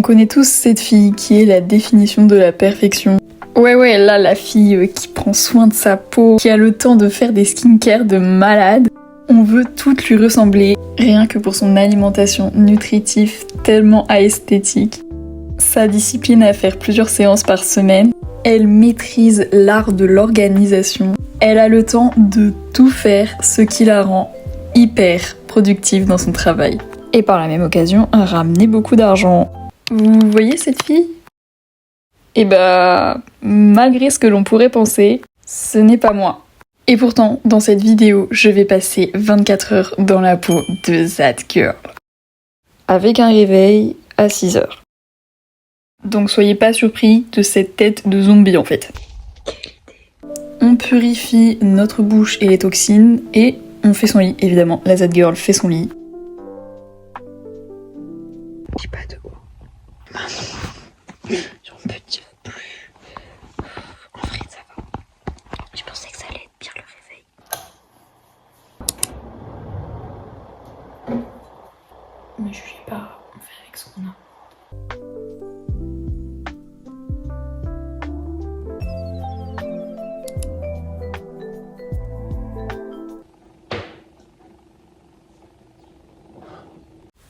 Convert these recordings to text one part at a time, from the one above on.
On connaît tous cette fille qui est la définition de la perfection. Ouais, là, la fille qui prend soin de sa peau, qui a le temps de faire des skincare de malade. On veut toutes lui ressembler, rien que pour son alimentation nutritive tellement esthétique. Sa discipline à faire plusieurs séances par semaine. Elle maîtrise l'art de l'organisation. Elle a le temps de tout faire, ce qui la rend hyper productive dans son travail. Et par la même occasion, ramener beaucoup d'argent. Vous voyez cette fille ? Et malgré ce que l'on pourrait penser, ce n'est pas moi. Et pourtant, dans cette vidéo, je vais passer 24 heures dans la peau de That Girl. Avec un réveil à 6 heures. Donc soyez pas surpris de cette tête de zombie en fait. On purifie notre bouche et les toxines et on fait son lit, évidemment. La That Girl fait son lit. Dis pas de haut. J'en peux dire plus. En vrai, ça va. Je pensais que ça allait être pire le réveil. Mais je sais pas, on fait avec ce qu'on a.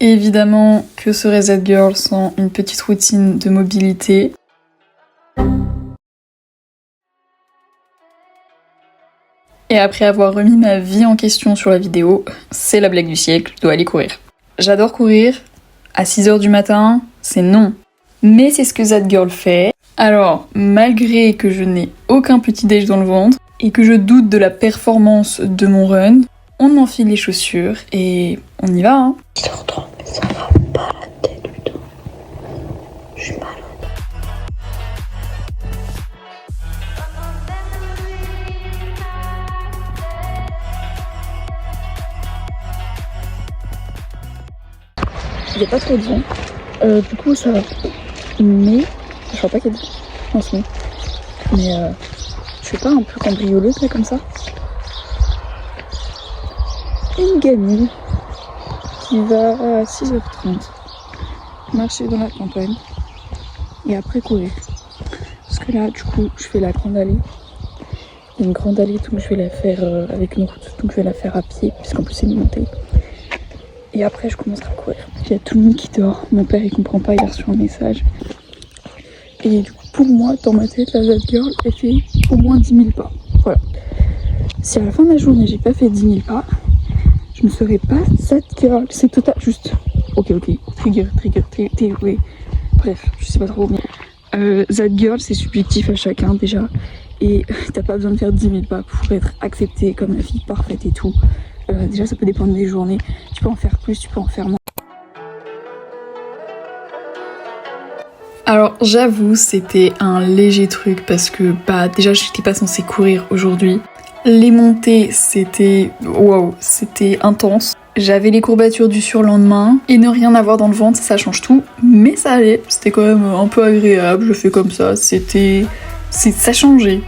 Évidemment, que serait That Girl sans une petite routine de mobilité ? Et après avoir remis ma vie en question sur la vidéo, c'est la blague du siècle, je dois aller courir. J'adore courir, à 6h du matin, c'est non. Mais c'est ce que That Girl fait. Alors, malgré que je n'ai aucun petit déj dans le ventre, et que je doute de la performance de mon run, on enfile les chaussures et on y va, hein. 10h30, mais ça va pas la tête, putain. Je suis malade. Il n'y a pas trop de vent, du coup ça va. Mais, je crois pas qu'il y a de vent en ce moment. Mais je suis pas un peu cambrioleuse là comme ça. Une gamine qui va à 6h30 marcher dans la campagne et après courir. Parce que là, du coup, je fais la grande allée. Il y a une grande allée, donc je vais la faire avec une route, donc je vais la faire à pied, puisqu'en plus c'est une montée. Et après, je commencerai à courir. Il y a tout le monde qui dort. Mon père, il comprend pas, il a reçu un message. Et du coup, pour moi, dans ma tête, la That Girl, elle fait au moins 10 000 pas. Voilà. Si à la fin de la journée, j'ai pas fait 10 000 pas, je ne serais pas That Girl. C'est total, juste. Ok. Trigger, oui. Bref, je sais pas trop. That Girl, c'est subjectif à chacun déjà. Et t'as pas besoin de faire 10 000 pas pour être acceptée comme la fille parfaite et tout. Déjà, ça peut dépendre des journées. Tu peux en faire plus, tu peux en faire moins. Alors, j'avoue, c'était un léger truc parce que, déjà, j'étais pas censée courir aujourd'hui. Les montées, c'était intense. J'avais les courbatures du surlendemain et ne rien avoir dans le ventre, ça change tout. Mais ça allait, c'était quand même un peu agréable. Je fais comme ça, ça changeait.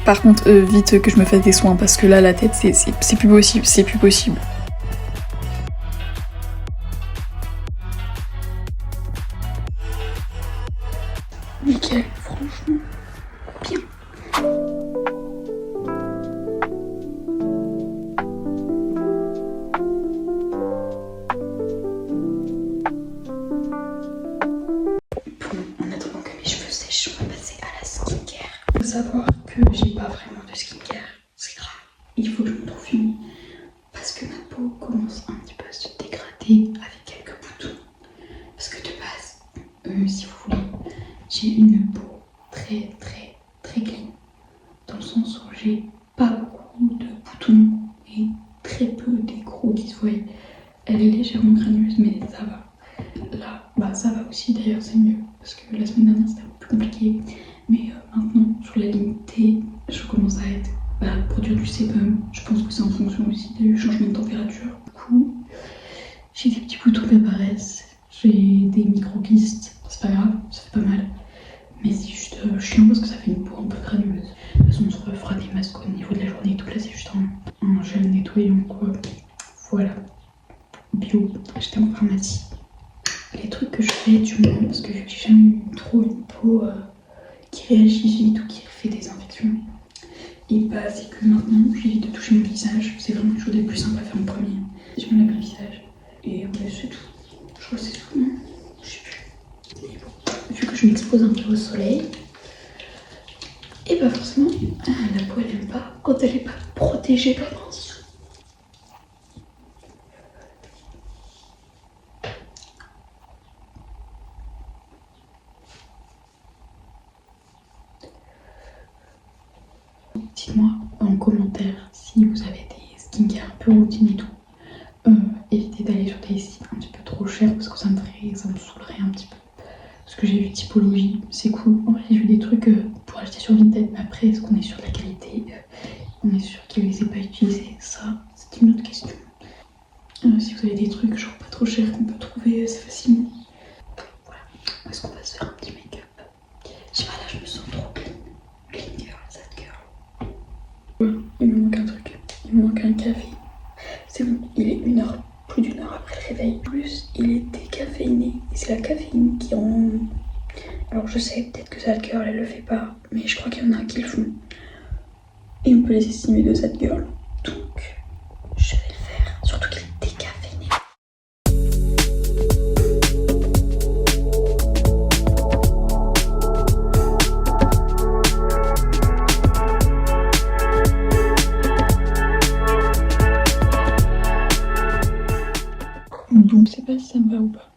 Par contre, vite que je me fasse des soins parce que là, la tête, c'est plus possible, c'est plus possible. Nickel, franchement, bien. En attendant que mes cheveux sèchent, on va passer à la skincare. Faut savoir que j'ai pas vraiment de skincare, c'est grave. Il faut que je me trouve une parce que ma peau commence un petit peu à se dégrader avec quelques boutons. Parce que de base, si vous voulez, j'ai une peau très clean. Dans le sens où j'ai pas beaucoup de boutons et très peu des gros qui se voient. Elle est légèrement granuleuse mais ça va. Là, ça va aussi d'ailleurs, c'est mieux. Parce que la semaine dernière c'était un peu plus compliqué. Mais maintenant, sur la ligne T, je commence à être produire du sébum. Je pense que c'est en fonction aussi du changement de température. Du coup, j'ai des petits boutons qui apparaissent. J'ai des micro-kystes. C'est pas grave, ça fait pas mal. Mais c'est juste chiant parce que ça fait une peau un peu granuleuse. De toute façon, on se refera des masques au niveau de la journée et tout. Là, c'est juste un gel nettoyant, quoi. Voilà. Bio. J'étais en pharmacie. Les trucs que je fais du moins, parce que que vu que j'ai jamais eu trop une peau qui réagit vite ou qui fait des infections, et bah c'est que maintenant j'évite de toucher mon visage. C'est vraiment toujours des plus simples à faire en premier. Je me lave le visage et ouais, c'est tout. Je crois que c'est tout, non? Je sais plus. Et bon, vu que je m'expose un peu au soleil, et bah forcément la peau elle aime pas quand elle est pas protégée d'avance. Dites-moi en commentaire si vous avez des skincare un peu routine et tout. Évitez d'aller sur des sites un petit peu trop chers parce que ça me saoulerait un petit peu. Parce que j'ai vu Typologie, c'est cool. En vrai, j'ai vu des trucs pour acheter sur Vinted, mais après, est-ce qu'on est sûr de la qualité? On est sûr qu'ils les aient pas utilisés? Ça, c'est une autre question. Si vous avez des trucs genre pas trop chers qu'on peut trouver assez facilement. Voilà. Est-ce qu'on va se faire un petit make-up? Je sais pas, là, je me sens trop clean. Clean girl, sad girl. Ouais, il me manque un truc. Il me manque un café. C'est bon, il est plus d'une heure après le réveil. En plus, il est décaféiné. Et c'est la caféine qui rend... Alors je sais, peut-être que Sad Girl, elle le fait pas. Mais je crois qu'il y en a qui le font. Et on peut les estimer de Sad Girl. Donc, je vais le faire. Surtout qu'il est décaféiné. Donc, je sais pas si ça me va ou pas.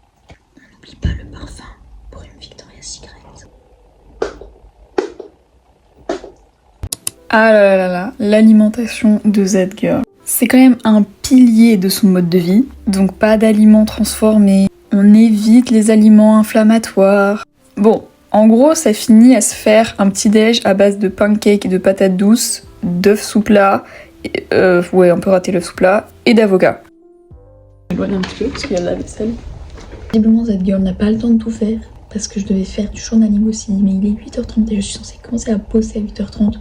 N'oublie pas le parfum pour une Victoria's Secret. Ah là là là, l'alimentation de Z-Girl. C'est quand même un pilier de son mode de vie. Donc pas d'aliments transformés. On évite les aliments inflammatoires. Bon, en gros, ça finit à se faire un petit déj à base de pancakes et de patates douces, d'œufs sous plat, ouais, on peut rater l'œuf sous plat, et d'avocat. Je m'éloigne un petit peu parce qu'il y a de la vaisselle. Visiblement, cette girl n'a pas le temps de tout faire parce que je devais faire du journaling aussi, mais il est 8h30 et je suis censée commencer à bosser à 8h30.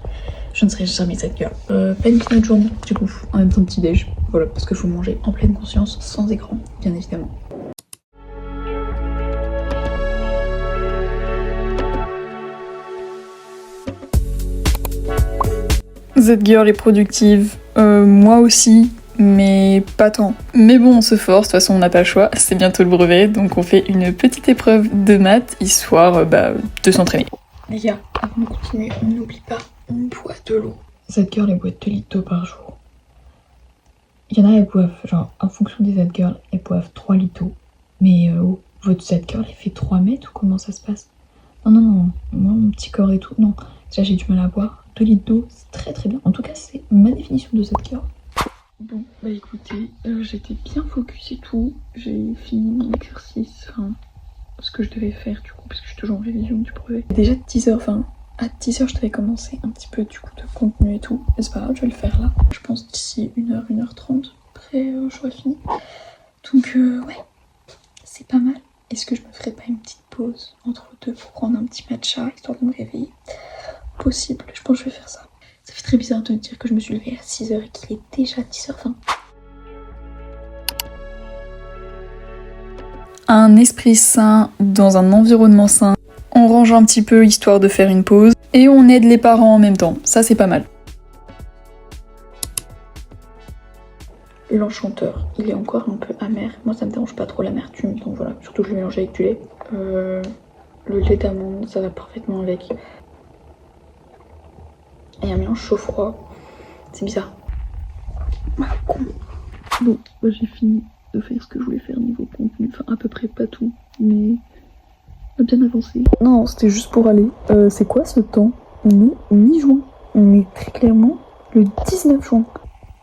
Je ne serai jamais cette girl. Planifier notre journée, du coup, en même temps petit déj. Voilà, parce qu'il faut manger en pleine conscience, sans écran, bien évidemment. Cette girl est productive, moi aussi, mais pas tant. Mais bon, on se force, de toute façon on n'a pas le choix, c'est bientôt le brevet, donc on fait une petite épreuve de maths, histoire de s'entraîner. Les gars, avant de continuer, on n'oublie pas, on boit de l'eau. Cette girl, elle boit 2 litres d'eau par jour. Il y en a, elles boivent, genre, en fonction des Z girls, elles boivent 3 litres d'eau. Mais votre Z girl, elle fait 3 mètres ou comment ça se passe? Non, moi, mon petit corps et tout, non. Déjà, j'ai du mal à boire. 2 litres d'eau, c'est très très bien. En tout cas, c'est ma définition de Z girl. Bon, bah écoutez, j'étais bien focus et tout. J'ai fini mon exercice, enfin, ce que je devais faire du coup, parce que je suis toujours en révision du brevet. Déjà 10h, enfin, à 10h, je devais commencer un petit peu du coup de contenu et tout. Mais c'est pas grave, je vais le faire là. Je pense d'ici 1h, 1h30. Après, j'aurai fini. Donc, ouais, c'est pas mal. Est-ce que je me ferais pas une petite pause entre deux pour prendre un petit matcha, histoire de me réveiller? Possible, je pense que je vais faire ça. Ça fait très bizarre de me dire que je me suis levée à 6h et qu'il est déjà 10h20. Un esprit sain dans un environnement sain. On range un petit peu histoire de faire une pause. Et on aide les parents en même temps. Ça, c'est pas mal. L'enchanteur, il est encore un peu amer. Moi, ça me dérange pas trop l'amertume. Donc voilà, surtout que je le mélange avec du lait. Le lait d'amande, ça va parfaitement avec. Et un mélange chaud-froid. C'est bizarre. Ah, con. Bon, bah, j'ai fini de faire ce que je voulais faire niveau contenu. Enfin, à peu près pas tout, mais on a bien avancé. Non, c'était juste pour aller. C'est quoi ce temps? On est mi-juin. On est très clairement le 19 juin.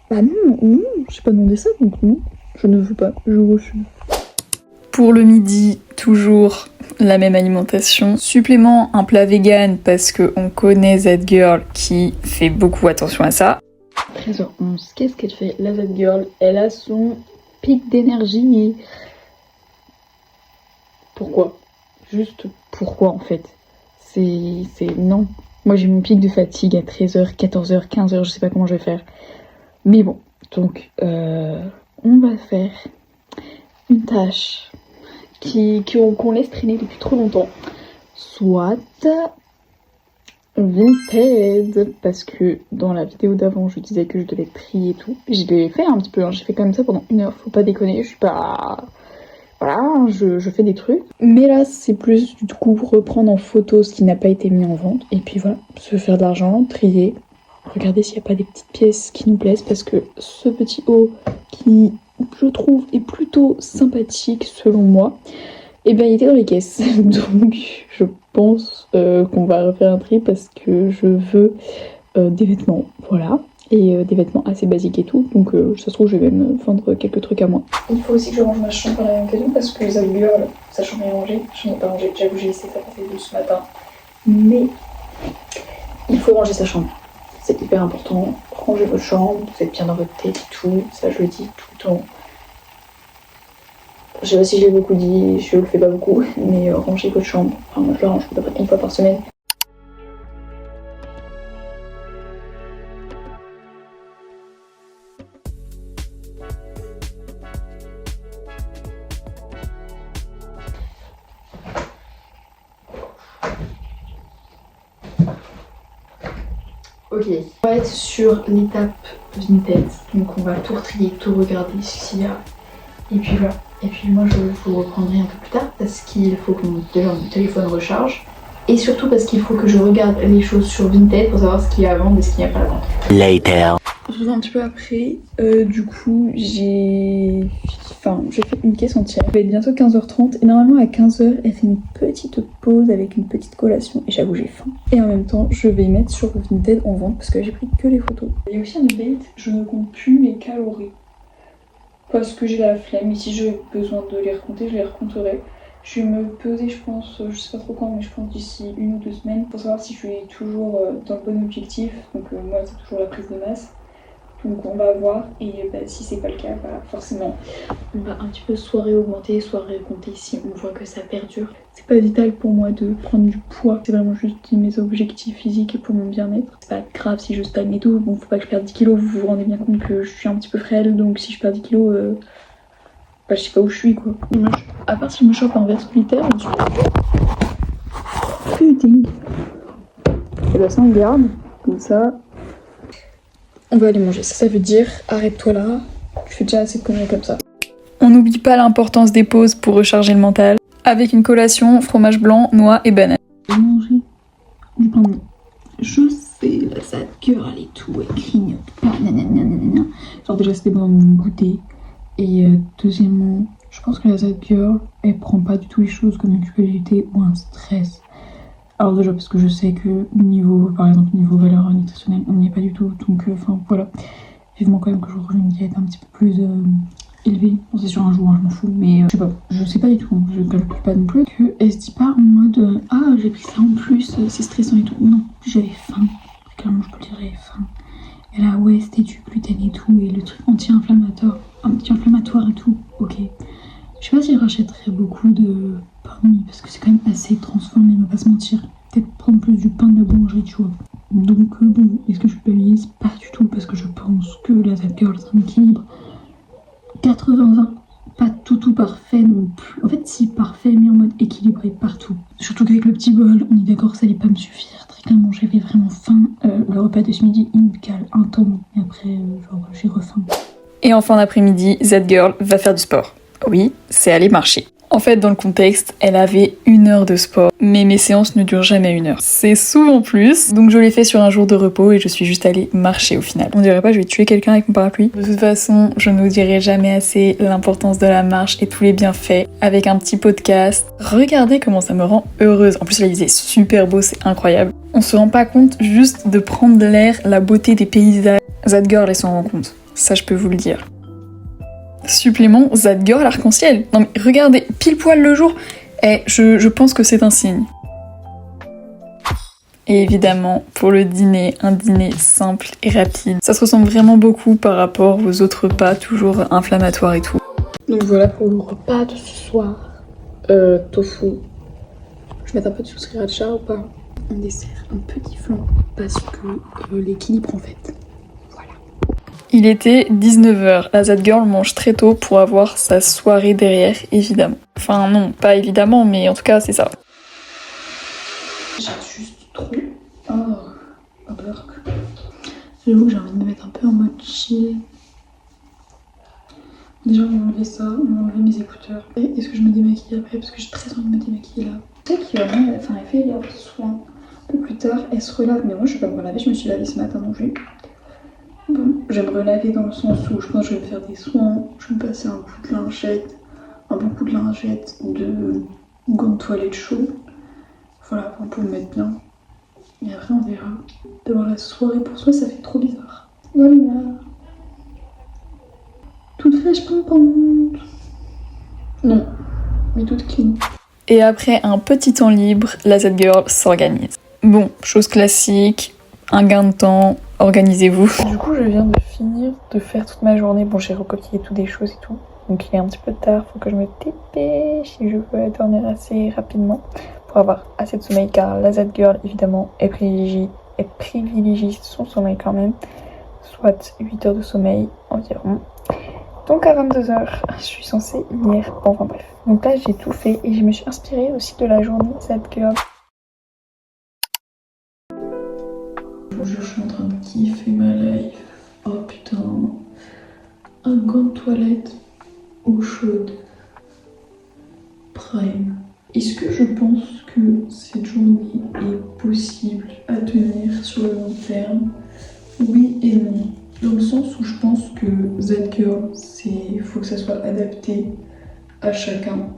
Bah non, j'ai pas demandé ça, donc non. Je ne veux pas, je refuse. Pour le midi, toujours la même alimentation. Supplément, un plat vegan parce qu'on connaît Z-Girl qui fait beaucoup attention à ça. 13h11, qu'est-ce qu'elle fait? La Z-Girl, elle a son pic d'énergie, mais... Pourquoi? Juste pourquoi en fait? C'est... Non. Moi j'ai mon pic de fatigue à 13h, 14h, 15h, je sais pas comment je vais faire. Mais bon, donc on va faire une tâche qu'on laisse traîner depuis trop longtemps. Soit Vinted, parce que dans la vidéo d'avant je disais que je devais trier et tout. Je l'ai fait un petit peu, hein. J'ai fait comme ça pendant 1 heure, faut pas déconner, je suis pas... Voilà, je fais des trucs. Mais là c'est plus du coup reprendre en photo ce qui n'a pas été mis en vente. Et puis voilà, se faire de l'argent, trier, regarder s'il n'y a pas des petites pièces qui nous plaisent. Parce que ce petit haut qui je trouve est plutôt sympathique selon moi, et bien il était dans les caisses. Donc je pense qu'on va refaire un tri parce que je veux des vêtements, voilà, et des vêtements assez basiques et tout. Donc ça se trouve je vais même vendre quelques trucs à moi. Il faut aussi que je range ma chambre à la même occasion parce que Zad Girl, sa chambre est rangée, je n'ai pas rangé, j'avoue j'ai laissé ça passer de ce matin. Mais il faut ranger sa chambre, c'est hyper important. Rangez votre chambre, vous êtes bien dans votre tête et tout, ça je le dis tout le temps. Je sais pas si je l'ai beaucoup dit, je le fais pas beaucoup, mais rangez votre chambre. Enfin, moi je la range à peu près 1 fois par semaine. Ok, on va être sur l'étape Vinted, donc on va tout retrier, tout regarder ce qu'il y a. Et puis voilà. Et puis moi je vous reprendrai un peu plus tard parce qu'il faut que mon téléphone recharge. Et surtout parce qu'il faut que je regarde les choses sur Vinted pour savoir ce qu'il y a à vendre et ce qu'il n'y a pas à vendre. Later. Je reviens un petit peu après. Du coup j'ai fait une caisse entière. Il va être bientôt 15h30 et normalement à 15h elle fait une petite pause avec une petite collation. Et j'avoue j'ai faim. Et en même temps je vais mettre sur Vinted en vente parce que j'ai pris que les photos. Il y a aussi un update, je ne compte plus mes calories. Parce que j'ai la flemme, et si j'ai besoin de les recompter, je les recompterai. Je vais me peser, je pense, je sais pas trop quand, mais je pense d'ici 1 ou 2 semaines pour savoir si je suis toujours dans le bon objectif. Donc moi c'est toujours la prise de masse. Donc on va voir, et si c'est pas le cas, forcément on va un petit peu soit réaugmenter, soit récompter si on voit que ça perdure. C'est pas vital pour moi de prendre du poids, c'est vraiment juste mes objectifs physiques et pour mon bien-être. C'est pas grave si je stagne et tout, bon faut pas que je perde 10 kilos, vous vous rendez bien compte que je suis un petit peu frêle, donc si je perds 10 kilos, je sais pas où je suis quoi. À part si je me chope un verre solitaire, je suis... Putain. Et bah ça on garde, comme ça... On va aller manger, ça veut dire arrête-toi là, tu fais déjà assez de conneries comme ça. On n'oublie pas l'importance des pauses pour recharger le mental, avec une collation, fromage blanc, noix et banane. J'ai mangé du pain blanc. Je sais, la Zad Girl et tout, elle clignote pas, nanana. Genre déjà c'était bon de goûter. Et deuxièmement, je pense que la Zad Girl, elle prend pas du tout les choses comme une culpabilité ou un stress. Alors déjà parce que je sais que niveau, par exemple niveau valeur nutritionnelle, on n'y est pas du tout, donc enfin voilà. Vivement quand même que je rejoue une diète un petit peu plus élevée. Bon c'est sur un jour, hein, je m'en fous, mais je sais pas du tout, hein, je calcule pas non plus. Que elle se dit pas en mode ah j'ai pris ça en plus, c'est stressant et tout. Non, j'avais faim, clairement je peux le dire, j'avais faim. Et là ouais c'était du gluten et tout, et le truc anti-inflammatoire et tout, ok. Je sais pas si je rachèterais beaucoup de pain de mie parce que c'est quand même assez transformé, on va pas se mentir. Peut-être prendre plus du pain de la boulangerie, tu vois. Donc bon, est-ce que je peux payer? Pas du tout parce que je pense que la Zad Girl c'est un équilibre 80-20. Pas tout parfait non plus. En fait si parfait mais en mode équilibré partout. Surtout qu'avec le petit bol, on est d'accord ça allait pas me suffire. Très clairement j'avais vraiment faim. Le repas de ce midi il me cale un temps et après j'ai refaim. Et en fin d'après-midi, Zad Girl va faire du sport. Oui, c'est aller marcher. En fait, dans le contexte, elle avait 1 heure de sport, mais mes séances ne durent jamais 1 heure. C'est souvent plus, donc je l'ai fait sur un jour de repos et je suis juste allée marcher au final. On dirait pas je vais tuer quelqu'un avec mon parapluie. De toute façon, je ne vous dirai jamais assez l'importance de la marche et tous les bienfaits avec un petit podcast. Regardez comment ça me rend heureuse. En plus, là, il faisait super beau, c'est incroyable. On se rend pas compte juste de prendre de l'air, la beauté des paysages. Zad Girl, elle s'en rend compte. Ça, je peux vous le dire. Supplément Zad Girl arc-en-ciel. Non mais regardez, pile poil le jour. Je pense que c'est un signe. Et évidemment, pour le dîner, un dîner simple et rapide. Ça se ressemble vraiment beaucoup par rapport aux autres repas, toujours inflammatoires et tout. Donc voilà pour le repas de ce soir. Tofu. Je vais mettre un peu de sauce sriracha ou pas? On dessert un petit flan parce que l'équilibre en fait. Il était 19h. La Z-Girl mange très tôt pour avoir sa soirée derrière, évidemment. Enfin non, pas évidemment, mais en tout cas c'est ça. J'ai juste trop... J'avoue que j'ai envie de me mettre un peu en mode chill. Déjà on m'a enlevé ça, on m'a enlevé mes écouteurs. Et est-ce que je me démaquille après? Parce que j'ai très envie de me démaquiller là. Tu sais qu'il y a rien, enfin elle fait les soins. Un peu plus tard, elle se relave, mais moi je suis pas me relaver, je me suis lavée ce matin non plus. Bon, je vais me relaver dans le sens où je pense que je vais me faire des soins, je vais me passer un coup de lingette, un bon coup de lingette de gants de toilette chaud. Voilà, pour me mettre bien. Et après on verra. D'avoir la soirée pour soi, ça fait trop bizarre. Voilà. Toute fraîche pimpante. Non, mais toute clean. Et après un petit temps libre, la Z-Girl s'organise. Bon, chose classique, un gain de temps, organisez-vous. Du coup, je viens de finir de faire toute ma journée. Bon, j'ai recopié toutes des choses et tout. Donc il est un petit peu tard, faut que je me dépêche si je veux dormir assez rapidement pour avoir assez de sommeil car la Z-Girl, évidemment, elle privilégie son sommeil quand même. Soit 8 heures de sommeil environ. Donc à 22h, je suis censée lire. Bon, enfin bref. Donc là, j'ai tout fait et je me suis inspirée aussi de la journée Z-Girl. Je suis en train de kiffer ma life. Oh putain. Un gant de toilette eau chaude. Prime. Est-ce que je pense que cette journée est possible à tenir sur le long terme? Oui et non. Dans le sens où je pense que Z-Girl, faut que ça soit adapté à chacun.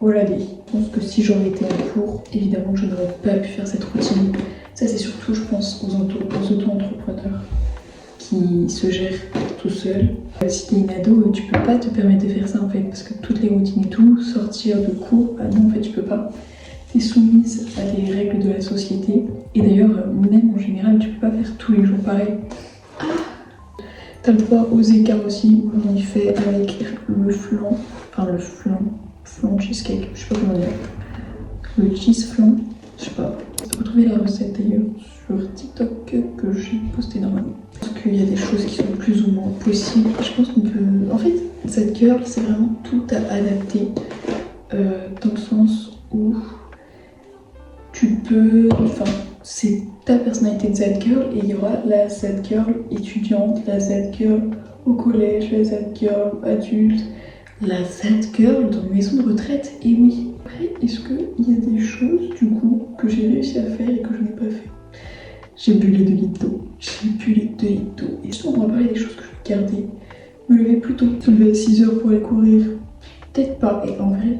Voilà, je pense que si j'aurais été en cours, évidemment je n'aurais pas pu faire cette routine. Ça c'est surtout, je pense, aux auto-entrepreneurs qui se gèrent tout seuls. Si t'es une ado, tu peux pas te permettre de faire ça en fait, parce que toutes les routines et tout, sortir de cours, non en fait tu peux pas. T'es soumise à des règles de la société, et d'ailleurs même en général tu peux pas faire tous les jours pareil. T'as le droit aux écarts aussi, on y fait avec le flan, flan cheesecake, je sais pas comment dire, le cheese flan, je sais pas. Vous trouvez la recette d'ailleurs sur TikTok que j'ai posté normalement. Je pense qu'il y a des choses qui sont plus ou moins possibles. Je pense qu'on peut... En fait, cette girl, c'est vraiment tout à adapter dans le sens où tu peux... Enfin, c'est ta personnalité de Z-Girl et il y aura la Z-Girl étudiante, la Z-Girl au collège, la Z-Girl adulte, la Z-Girl dans une maison de retraite. Et oui, après, est-ce qu'il y a des choses du coup que j'ai réussi à faire et que je n'ai pas fait? J'ai bu les 2 litres d'eau, et justement on va parler des choses que je vais garder. Me lever plus tôt, se lever à 6h pour aller courir, peut-être pas. Et en vrai,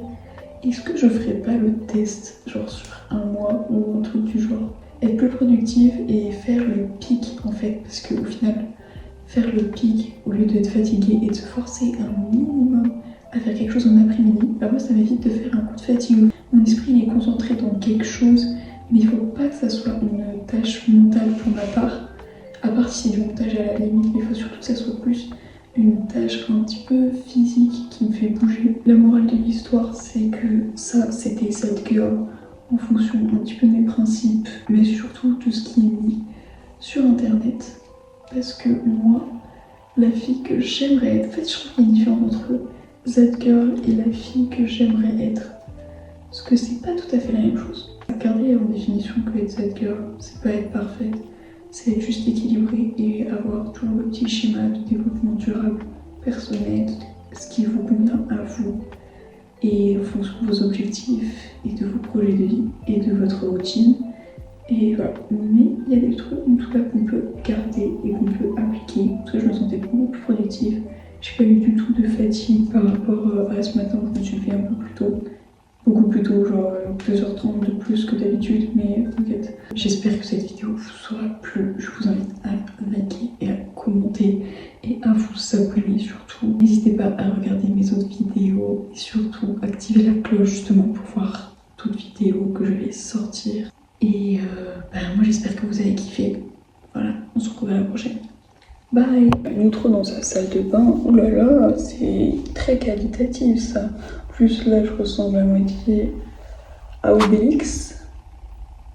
est-ce que je ferais pas le test, genre sur un mois ou un truc du genre? Être plus productive et faire le pic en fait, parce qu'au final, faire le pic au lieu d'être fatigué et de se forcer un minimum à faire quelque chose en après-midi, bah moi ça m'évite de faire un coup de fatigue. Mon esprit il est concentré dans quelque chose, mais il faut pas que ça soit une tâche mentale pour ma part, à part si c'est du montage à la limite, mais il faut surtout que ça soit plus une tâche un petit peu physique qui me fait bouger. La morale de l'histoire, c'est que ça, c'était cette girl en fonction un petit peu de mes principes, mais surtout tout ce qui est mis sur internet. Parce que moi, la fille que j'aimerais être, en fait je trouve qu'il y a une différence entre Z-Girl et la fille que j'aimerais être. Parce que c'est pas tout à fait la même chose. Regardez en définition que être Z-Girl, c'est pas être parfaite, c'est être juste équilibré et avoir toujours le petit schéma de développement durable, personnel, ce qui vous convient à vous et en fonction de vos objectifs et de vos projets de vie et de votre routine. Et voilà. Mais il y a des trucs en tout cas qu'on peut garder et qu'on peut appliquer. Parce que je me sentais beaucoup plus productive. J'ai pas eu du tout de fatigue par rapport à ce matin où je me suis levée un peu plus tôt. Beaucoup plus tôt, genre 2h30 de plus que d'habitude, mais t'inquiète. J'espère que cette vidéo vous aura plu. Je vous invite à liker et à commenter et à vous abonner surtout. N'hésitez pas à regarder mes autres vidéos et surtout activer la cloche justement pour voir toutes vidéos que je vais sortir. Et moi j'espère que vous avez kiffé. Voilà, on se retrouve à la prochaine. Bye. L'outro dans sa salle de bain, oulala, c'est très qualitatif ça. Plus là je ressemble à moitié à Obélix.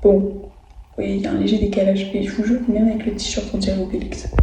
Bon, Oui, il y a un léger décalage, mais je vous jure, même avec le t-shirt, on dirait Obélix.